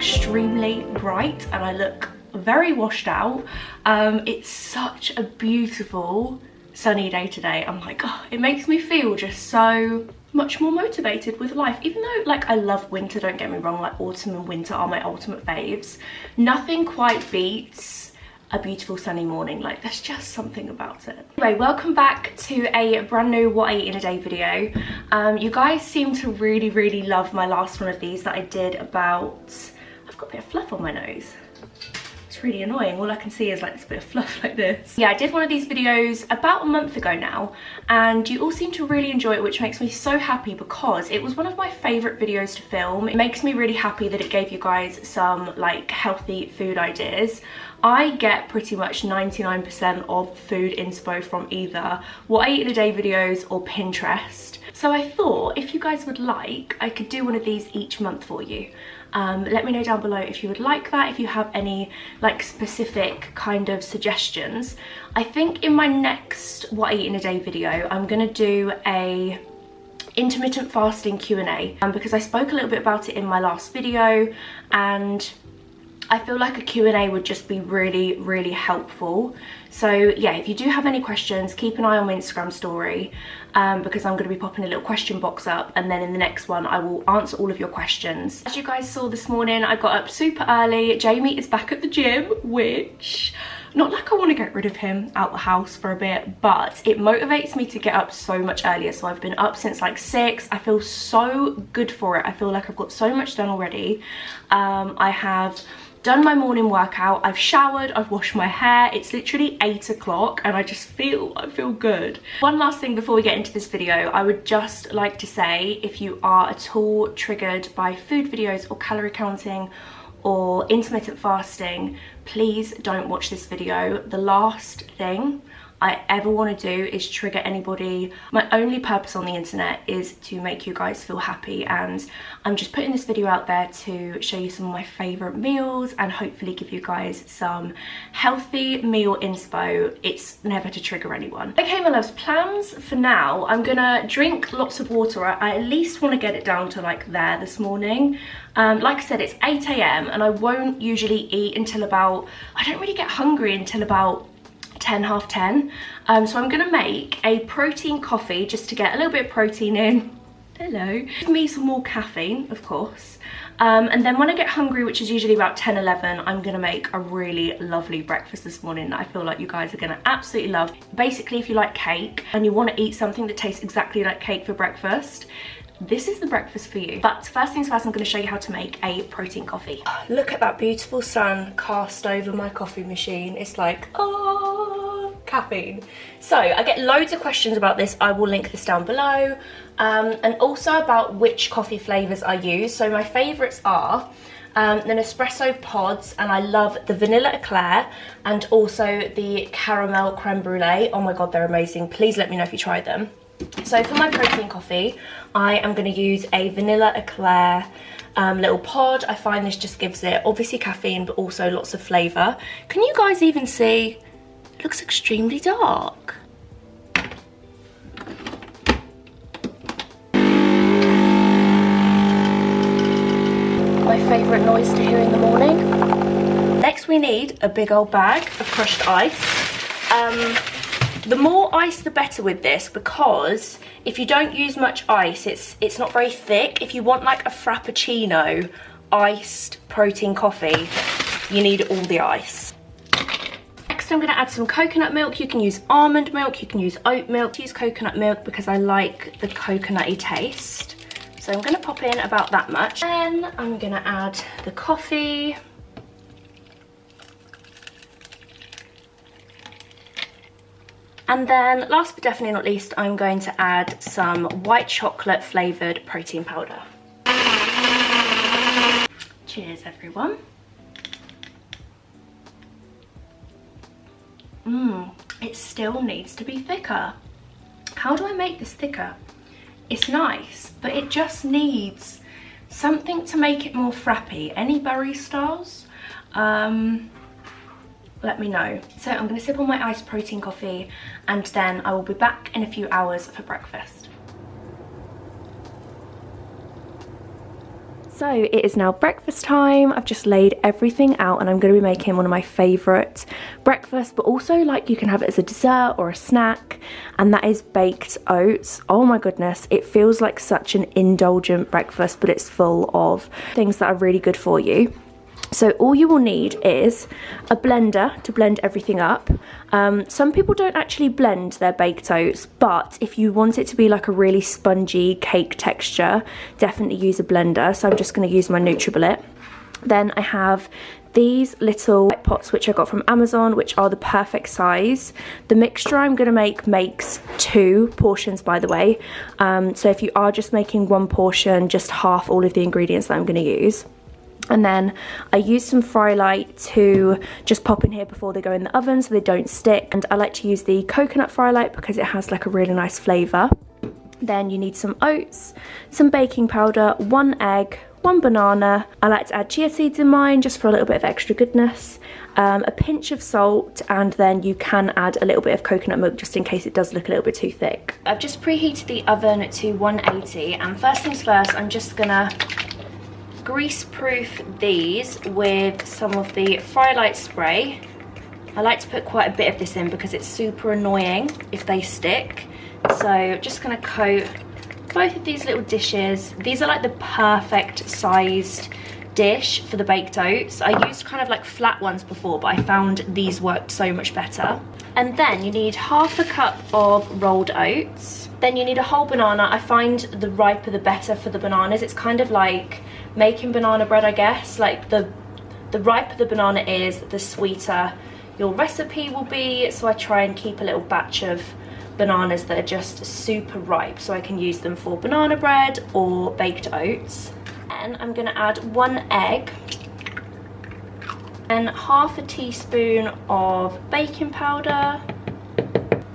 extremely bright and I look very washed out. It's such a beautiful sunny day today. I'm like, oh, it makes me feel just so much more motivated with life. Even though, like, I love winter, don't get me wrong, like autumn and winter are my ultimate faves, nothing quite beats a beautiful sunny morning. Like, there's just something about it. Anyway, welcome back to a brand new what I eat in a day video. You guys seem to really love my last one of these that I did about, I've got a bit of fluff on my nose. It's really annoying. All I can see is like this bit of fluff like this. Yeah, I did one of these videos about a month ago now, and you all seem to really enjoy it, which makes me so happy because it was one of my favorite videos to film. It makes me really happy that it gave you guys some like healthy food ideas. I get pretty much 99% of food inspo from either what I eat in a day videos or Pinterest. So I thought if you guys would like, I could do one of these each month for you. Let me know down below if you would like that, if you have any like specific kind of suggestions. I think in my next what I eat in a day video, I'm gonna do a intermittent fasting Q&A because I spoke a little bit about it in my last video, and I feel like a Q&A would just be really helpful. So yeah, if you do have any questions, keep an eye on my Instagram story because I'm going to be popping a little question box up, and then in the next one I will answer all of your questions. As you guys saw this morning, I got up super early. Jamie is back at the gym, which, not like I want to get rid of him out the house for a bit, but it motivates me to get up so much earlier. So I've been up since like 6. I feel so good for it. I feel like I've got so much done already. I have done my morning workout, I've showered, I've washed my hair. It's literally 8 o'clock and I feel good. One last thing before we get into this video, I would just like to say, if you are at all triggered by food videos or calorie counting or intermittent fasting, please don't watch this video. The last thing I ever want to do is trigger anybody. My only purpose on the internet is to make you guys feel happy, and I'm just putting this video out there to show you some of my favourite meals and hopefully give you guys some healthy meal inspo. It's never to trigger anyone. Okay, my loves, plans for now. I'm gonna drink lots of water. I at least want to get it down to like there this morning. Like I said, it's 8 AM and I won't usually eat until about, I don't really get hungry until about 10, half 10. So I'm gonna make a protein coffee just to get a little bit of protein in. Hello. Give me some more caffeine, of course. And then when I get hungry, which is usually about 10, 11, I'm gonna make a really lovely breakfast this morning that I feel like you guys are gonna absolutely love. Basically, if you like cake and you wanna eat something that tastes exactly like cake for breakfast, this is the breakfast for you. But first things first, I'm going to show you how to make a protein coffee. Look at that beautiful sun cast over my coffee machine. It's like, oh, caffeine. So I get loads of questions about this. I will link this down below. And also about which coffee flavours I use. So my favourites are the Nespresso pods, and I love the vanilla eclair and also the caramel creme brulee. Oh my god, they're amazing. Please let me know if you try them. So for my protein coffee, I am going to use a vanilla eclair little pod. I find this just gives it obviously caffeine but also lots of flavour. Can you guys even see? It looks extremely dark. My favourite noise to hear in the morning. Next we need a big old bag of crushed ice. The more ice the better with this, because if you don't use much ice, it's not very thick. If you want like a frappuccino iced protein coffee, you need all the ice. Next I'm going to add some coconut milk. You can use almond milk, you can use oat milk. I use coconut milk because I like the coconutty taste. So I'm going to pop in about that much. Then I'm going to add the coffee. And then, last but definitely not least, I'm going to add some white chocolate flavoured protein powder. Cheers, everyone. It still needs to be thicker. How do I make this thicker? It's nice, but it just needs something to make it more frappy. Any baristas? Let me know. So I'm going to sip on my iced protein coffee and then I will be back in a few hours for breakfast. So it is now breakfast time. I've just laid everything out and I'm going to be making one of my favourite breakfasts, but also like you can have it as a dessert or a snack, and that is baked oats. Oh my goodness, it feels like such an indulgent breakfast, but it's full of things that are really good for you. So all you will need is a blender to blend everything up. Some people don't actually blend their baked oats, but if you want it to be like a really spongy cake texture, definitely use a blender. So I'm just going to use my NutriBullet. Then I have these little pots which I got from Amazon, which are the perfect size. The mixture I'm going to make makes 2 portions, by the way. So if you are just making 1 portion, just half all of the ingredients that I'm going to use. And then I use some fry light to just pop in here before they go in the oven so they don't stick. And I like to use the coconut fry light because it has like a really nice flavour. Then you need some oats, some baking powder, 1 egg, 1 banana. I like to add chia seeds in mine just for a little bit of extra goodness. A pinch of salt, and then you can add a little bit of coconut milk just in case it does look a little bit too thick. I've just preheated the oven to 180, and first things first, I'm just gonna grease-proof these with some of the fry light spray. I like to put quite a bit of this in because it's super annoying if they stick. So just gonna coat both of these little dishes. These are like the perfect sized dish for the baked oats. I used kind of like flat ones before, but I found these worked so much better. And then you need half a cup of rolled oats. Then you need a whole banana. I find the riper the better for the bananas. It's kind of like making banana bread, I guess. Like the riper the banana is, the sweeter your recipe will be. So I try and keep a little batch of bananas that are just super ripe so I can use them for banana bread or baked oats. Then I'm going to add 1 egg and half a teaspoon of baking powder,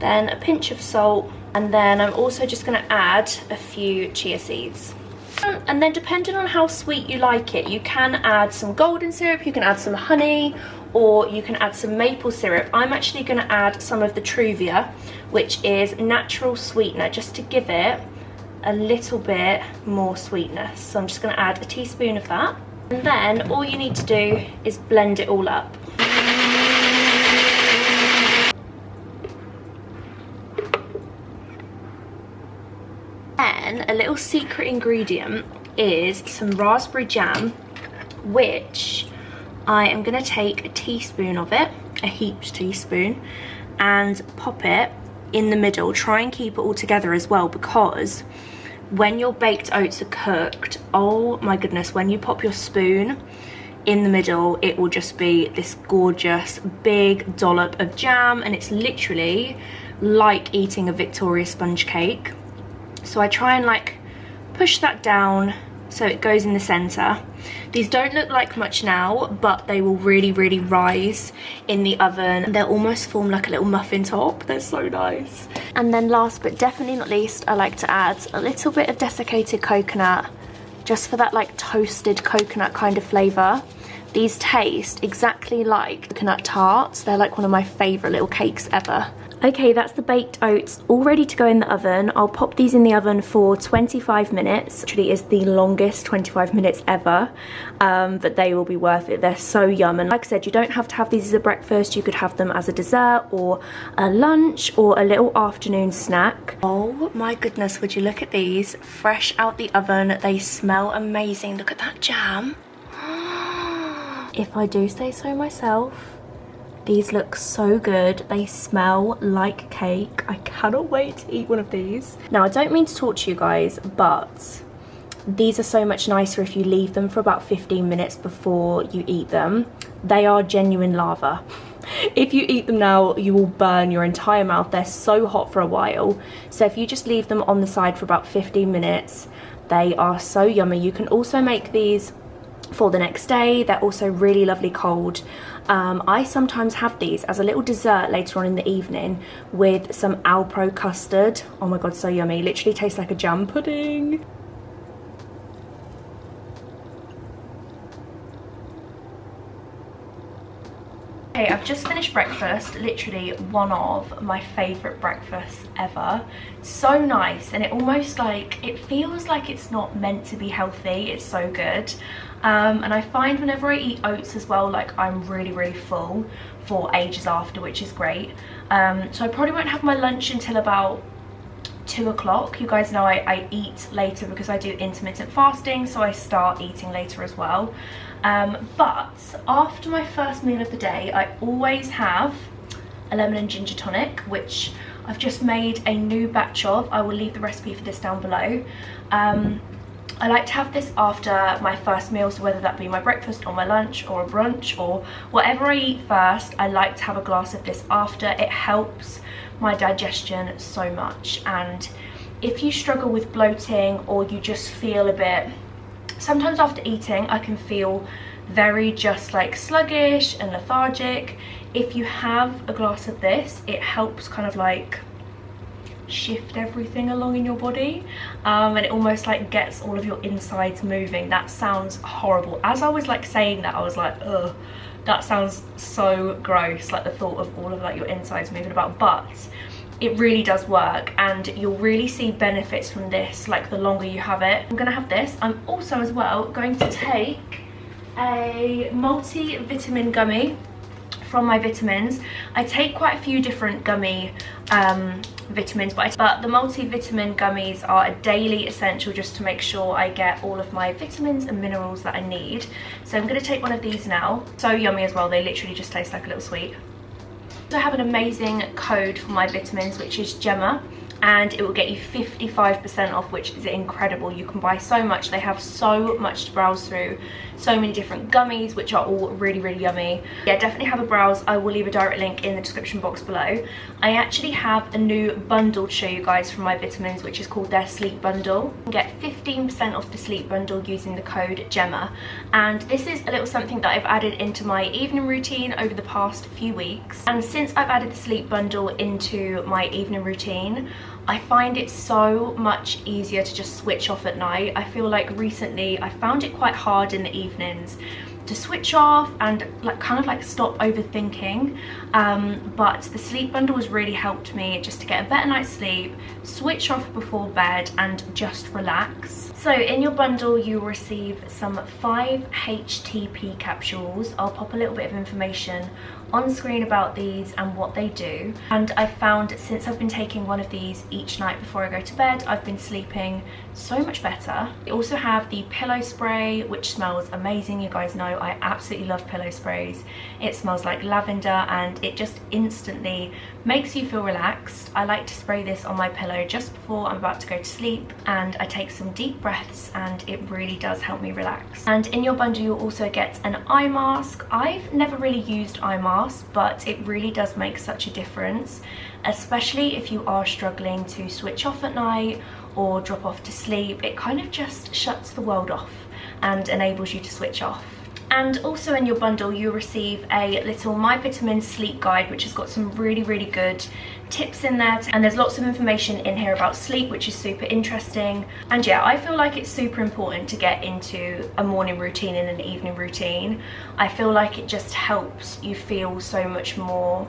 then a pinch of salt, and then I'm also just going to add a few chia seeds. And then depending on how sweet you like it, you can add some golden syrup, you can add some honey, or you can add some maple syrup. I'm actually going to add some of the Truvia, which is natural sweetener, just to give it a little bit more sweetness. So I'm just going to add a teaspoon of that. And then all you need to do is blend it all up. Then a little secret ingredient is some raspberry jam, which I am going to take a teaspoon of it, a heaped teaspoon, and pop it in the middle. Try and keep it all together as well, because when your baked oats are cooked, oh my goodness, when you pop your spoon in the middle, it will just be this gorgeous big dollop of jam, and it's literally like eating a Victoria sponge cake. So I try and like push that down so it goes in the center. These don't look like much now, but they will really, really rise in the oven. They'll almost form like a little muffin top. They're so nice. And then last but definitely not least, I like to add a little bit of desiccated coconut, just for that like toasted coconut kind of flavor. These taste exactly like coconut tarts. They're like one of my favorite little cakes ever. Okay, that's the baked oats all ready to go in the oven. I'll pop these in the oven for 25 minutes. Actually, is the longest 25 minutes ever, but they will be worth it. They're so yum. And like I said, you don't have to have these as a breakfast. You could have them as a dessert or a lunch or a little afternoon snack. Oh my goodness, would you look at these? Fresh out the oven. They smell amazing. Look at that jam. If I do say so myself, these look so good. They smell like cake. I cannot wait to eat one of these. Now, I don't mean to torture you guys, but these are so much nicer if you leave them for about 15 minutes before you eat them. They are genuine lava. If you eat them now, you will burn your entire mouth. They're so hot for a while. So if you just leave them on the side for about 15 minutes, they are so yummy. You can also make these for the next day. They're also really lovely cold. I sometimes have these as a little dessert later on in the evening with some Alpro custard. Oh my god, so yummy. Literally tastes like a jam pudding. Okay, I've just finished breakfast, literally one of my favourite breakfasts ever. So nice, and it almost like, it feels like it's not meant to be healthy, it's so good. And I find whenever I eat oats as well, like I'm really full for ages after, which is great. So I probably won't have my lunch until about 2 o'clock. You guys know I eat later because I do intermittent fasting, so I start eating later as well. But after my first meal of the day, I always have a lemon and ginger tonic, which I've just made a new batch of. I will leave the recipe for this down below. I like to have this after my first meal, so whether that be my breakfast or my lunch or a brunch or whatever I eat first, I like to have a glass of this after. It helps my digestion so much. And if you struggle with bloating or you just feel a bit, sometimes after eating I can feel very just like sluggish and lethargic. If you have a glass of this, it helps kind of like shift everything along in your body, and it almost like gets all of your insides moving. That sounds horrible. As I was like saying that, I was like, ugh, that sounds so gross, like the thought of all of like your insides moving about, but it really does work, and you'll really see benefits from this like the longer you have it. I'm gonna have this. I'm also as well going to take a multivitamin gummy from my vitamins. I take quite a few different gummy vitamins, but the multivitamin gummies are a daily essential just to make sure I get all of my vitamins and minerals that I need. So I'm going to take one of these now. So yummy as well, they literally just taste like a little sweet. So I have an amazing code for my vitamins, which is Gemma, and it will get you 55% off, which is incredible. You can buy so much. They have so much to browse through, so many different gummies, which are all really yummy. Yeah, definitely have a browse. I will leave a direct link in the description box below. I actually have a new bundle to show you guys from my vitamins, which is called their sleep bundle. You can get 15% off the sleep bundle using the code Gemma, and this is a little something that I've added into my evening routine over the past few weeks. And since I've added the sleep bundle into my evening routine, I find it so much easier to just switch off at night. I feel like recently I found it quite hard in the evenings to switch off and like kind of like stop overthinking, but the sleep bundle has really helped me just to get a better night's sleep, switch off before bed and just relax. So in your bundle you'll receive some 5 HTP capsules. I'll pop a little bit of information on screen about these and what they do, and I found since I've been taking one of these each night before I go to bed, I've been sleeping so much better. I also have the pillow spray, which smells amazing. You guys know I absolutely love pillow sprays. It smells like lavender and it just instantly makes you feel relaxed. I like to spray this on my pillow just before I'm about to go to sleep, and I take some deep breaths and it really does help me relax. And in your bundle you'll also get an eye mask. I've never really used eye masks, but it really does make such a difference, especially if you are struggling to switch off at night or drop off to sleep. It kind of just shuts the world off and enables you to switch off. And also in your bundle you'll receive a little My Vitamins sleep guide, which has got some really good tips in there, and there's lots of information in here about sleep, which is super interesting. And yeah, I feel like it's super important to get into a morning routine and an evening routine. I feel like it just helps you feel so much more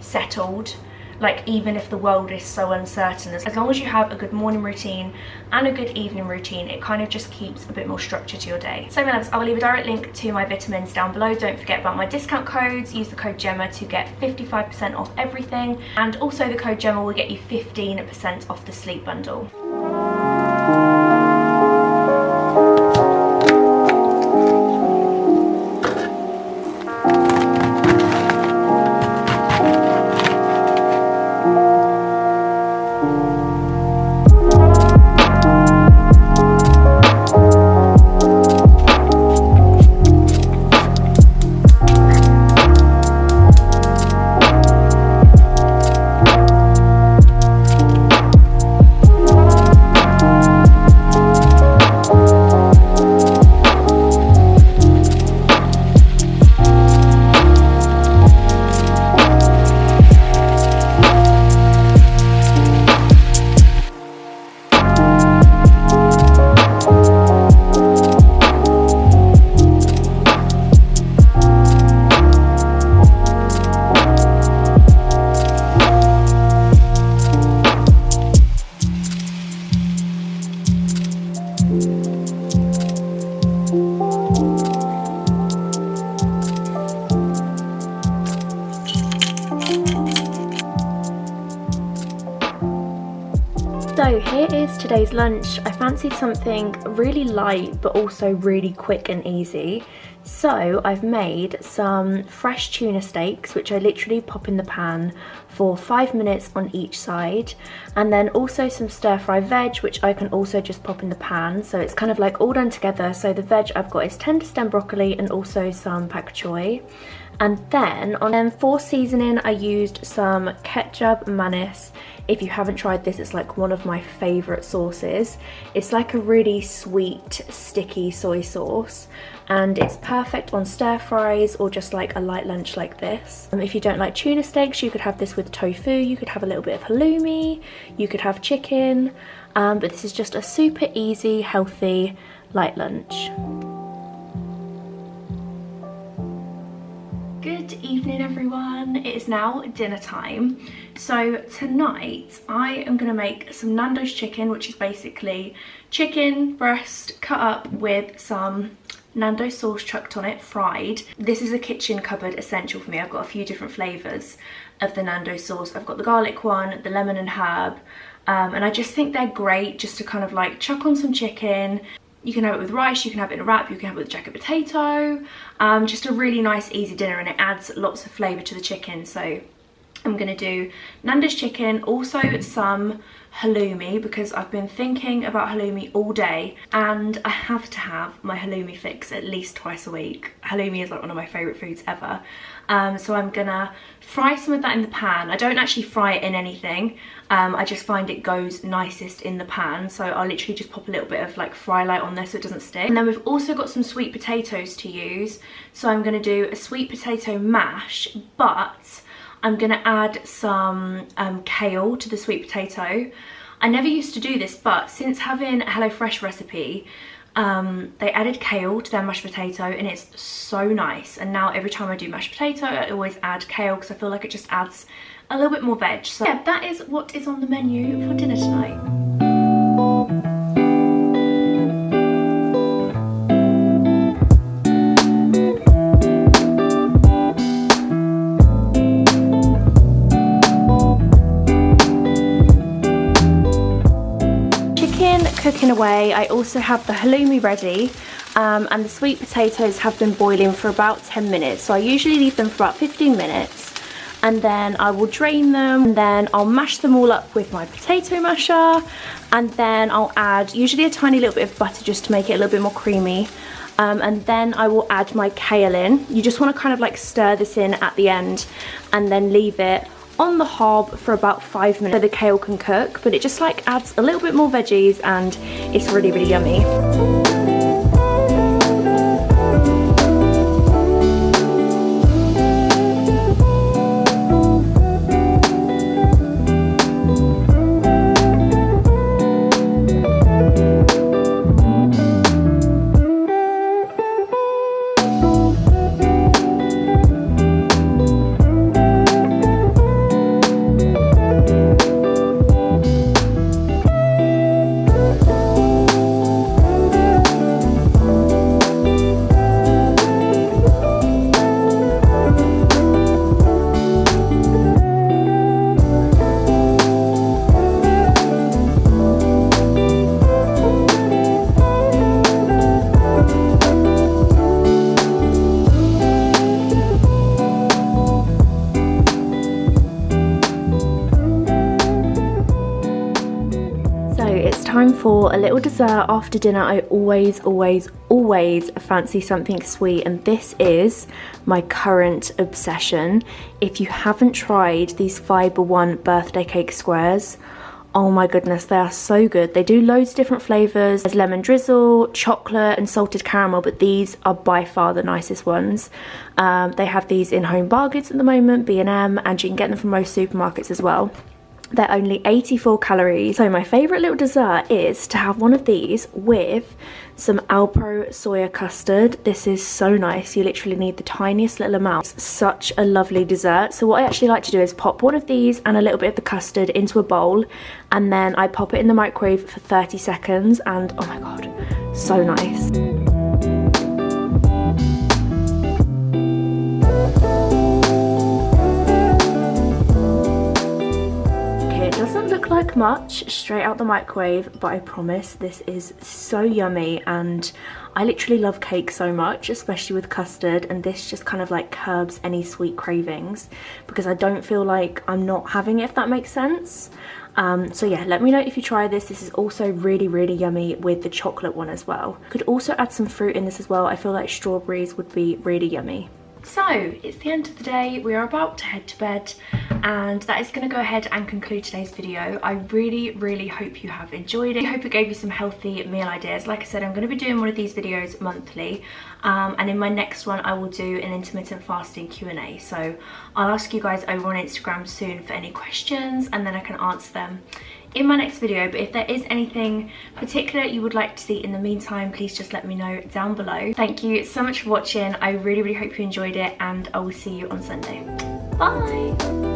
settled. Like even if the world is so uncertain, as long as you have a good morning routine and a good evening routine, it kind of just keeps a bit more structure to your day. So my loves, I will leave a direct link to my vitamins down below. Don't forget about my discount codes. Use the code Gemma to get 55% off everything, and also the code Gemma will get you 15% off the sleep bundle. So here is today's lunch. I fancied something really light but also really quick and easy. So I've made some fresh tuna steaks, which I literally pop in the pan for 5 minutes on each side, and then also some stir fry veg, which I can also just pop in the pan, so it's kind of like all done together. So the veg I've got is tender stem broccoli and also some pak choy. And then for seasoning I used some ketchup, mayonnaise. If you haven't tried this, it's like one of my favourite sauces. It's like a really sweet, sticky soy sauce, and it's perfect on stir fries or just like a light lunch like this. If you don't like tuna steaks, you could have this with tofu, you could have a little bit of halloumi, you could have chicken, but this is just a super easy, healthy, light lunch. Good evening everyone, it is now dinner time. So tonight I am going to make some Nando's chicken, which is basically chicken breast cut up with some Nando's sauce chucked on it, fried. This is a kitchen cupboard essential for me. I've got a few different flavours of the Nando's sauce. I've got the garlic one, the lemon and herb, and I just think they're great just to kind of like chuck on some chicken. You can have it with rice, you can have it in a wrap, you can have it with jacket potato. Just a really nice easy dinner, and it adds lots of flavour to the chicken. So I'm going to do Nando's chicken, also some halloumi, because I've been thinking about halloumi all day and I have to have my halloumi fix at least twice a week. Halloumi is like one of my favourite foods ever. So I'm gonna fry some of that in the pan. I don't actually fry it in anything. I just find it goes nicest in the pan, so I'll literally just pop a little bit of like fry light on there so it doesn't stick. And then we've also got some sweet potatoes to use, so I'm going to do a sweet potato mash, but I'm going to add some kale to the sweet potato. I never used to do this, but since having a HelloFresh recipe, they added kale to their mashed potato and it's so nice. And now every time I do mashed potato, I always add kale because I feel like it just adds a little bit more veg. So yeah, that is what is on the menu for dinner tonight. Cooking away, I also have the halloumi ready, and the sweet potatoes have been boiling for about 10 minutes. So I usually leave them for about 15 minutes and then I will drain them, and then I'll mash them all up with my potato masher, and then I'll add usually a tiny little bit of butter just to make it a little bit more creamy, and then I will add my kale in. You just want to kind of like stir this in at the end and then leave it on the hob for about 5 minutes so the kale can cook, but it just like adds a little bit more veggies and it's really, really yummy. Time for a little dessert after dinner. I always fancy something sweet, and this is my current obsession. If you haven't tried these Fibre One birthday cake squares, oh my goodness, they are so good. They do loads of different flavours. There's lemon drizzle, chocolate and salted caramel, but these are by far the nicest ones. They have these in Home Bargains at the moment, B&M, and you can get them from most supermarkets as well. They're only 84 calories. So my favourite little dessert is to have one of these with some Alpro soya custard. This is so nice. You literally need the tiniest little amount. It's such a lovely dessert. So what I actually like to do is pop one of these and a little bit of the custard into a bowl, and then I pop it in the microwave for 30 seconds, and oh my god, so nice. Doesn't look like much straight out the microwave, but I promise this is so yummy, and I literally love cake so much, especially with custard, and this just kind of like curbs any sweet cravings because I don't feel like I'm not having it, if that makes sense. So yeah, let me know if you try this. This is also really yummy with the chocolate one as well. Could also add some fruit in this as well. I feel like strawberries would be really yummy. So it's the end of the day, we are about to head to bed, and that is going to go ahead and conclude today's video. I really hope you have enjoyed it. I hope it gave you some healthy meal ideas. Like I said, I'm going to be doing one of these videos monthly, and in my next one I will do an intermittent fasting Q&A. So I'll ask you guys over on Instagram soon for any questions, and then I can answer them in my next video. But if there is anything particular you would like to see in the meantime, please just let me know down below. Thank you so much for watching. I really hope you enjoyed it, and I will see you on Sunday. Bye.